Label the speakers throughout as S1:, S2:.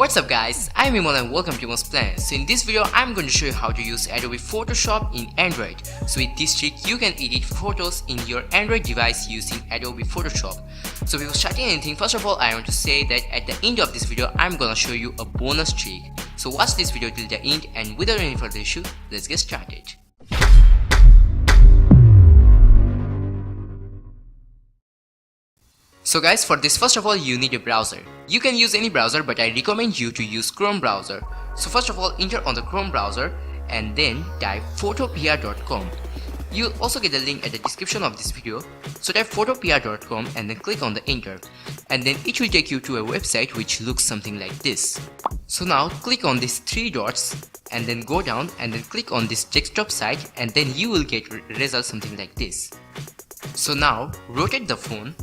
S1: What's up guys, I'm Emon and welcome to Emon's Plan. So in this video, I'm going to show you how to use Adobe Photoshop in Android. So with this trick, you can edit photos in your Android device using Adobe Photoshop. So before starting anything, first of all, I want to say that at the end of this video, I'm gonna show you a bonus trick. So watch this video till the end, and without any further ado, let's get started. So guys, for this, first of all, you need a browser. You can use any browser, but I recommend you to use Chrome browser. So first of all, enter on the Chrome browser and then type photopia.com. You'll also get the link at the description of this video. So type photopia.com and then click on the enter, and then it will take you to a website which looks something like this. So now click on these three dots and then go down and then click on this desktop site, and then you will get results something like this. So now rotate the phone,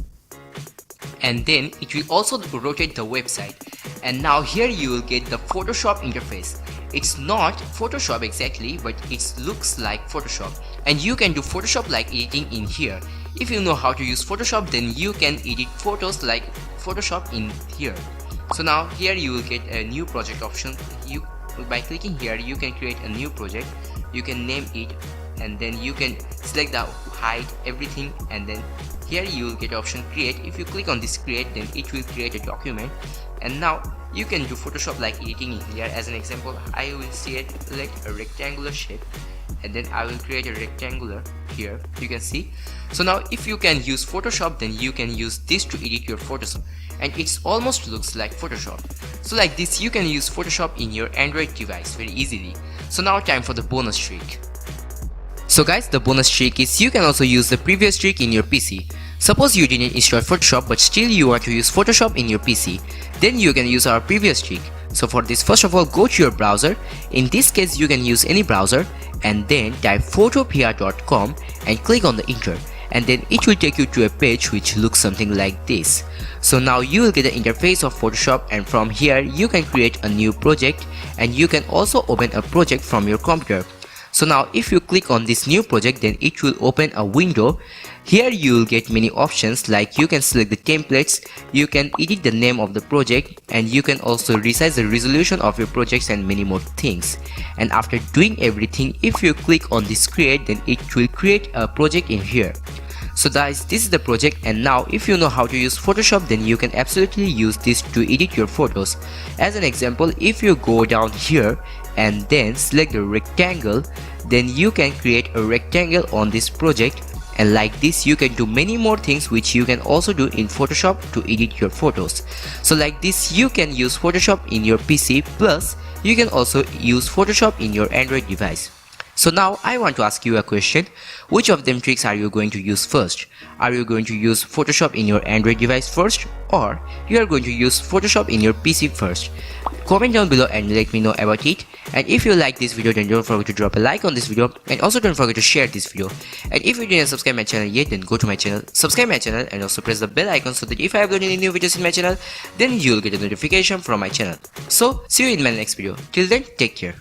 S1: and then it will also rotate the website, and now here you will get the Photoshop interface. It's not Photoshop exactly, but it looks like Photoshop, and you can do Photoshop like editing in here. If you know how to use Photoshop, then you can edit photos like Photoshop in here. So now here you will get a new project option. By clicking here, you can create a new project. You can name it, and then you can select the height, everything, and then here you will get option create. If you click on this create, then it will create a document, and now you can do Photoshop like editing in here. As an example, I will select a rectangular shape, and then I will create a rectangular here, you can see. So now if you can use Photoshop, then you can use this to edit your photos, and it almost looks like Photoshop. So like this, you can use Photoshop in your Android device very easily. So now time for the bonus trick. So guys, the bonus trick is you can also use the previous trick in your PC. Suppose you didn't install Photoshop but still you want to use Photoshop in your PC, then you can use our previous trick. So for this, first of all, go to your browser. In this case, you can use any browser, and then type photopia.com and click on the enter, and then it will take you to a page which looks something like this. So now you will get the interface of Photoshop, and from here you can create a new project, and you can also open a project from your computer. So now if you click on this new project, then it will open a window. Here you will get many options, like you can select the templates, you can edit the name of the project, and you can also resize the resolution of your projects and many more things. And after doing everything, if you click on this create, then it will create a project in here. So guys, this is the project, and now if you know how to use Photoshop, then you can absolutely use this to edit your photos. As an example, if you go down here and then select the rectangle, then you can create a rectangle on this project, and like this you can do many more things which you can also do in Photoshop to edit your photos. So like this, you can use Photoshop in your PC, plus you can also use Photoshop in your Android device. So now I want to ask you a question. Which of them tricks are you going to use first? Are you going to use Photoshop in your Android device first, or you are going to use Photoshop in your PC first? Comment down below and let me know about it. And if you like this video, then don't forget to drop a like on this video, and also don't forget to share this video. And if you didn't subscribe my channel yet, then go to my channel, subscribe my channel, and also press the bell icon so that if I upload any new videos in my channel, then you'll get a notification from my channel. So see you in my next video. Till then, take care.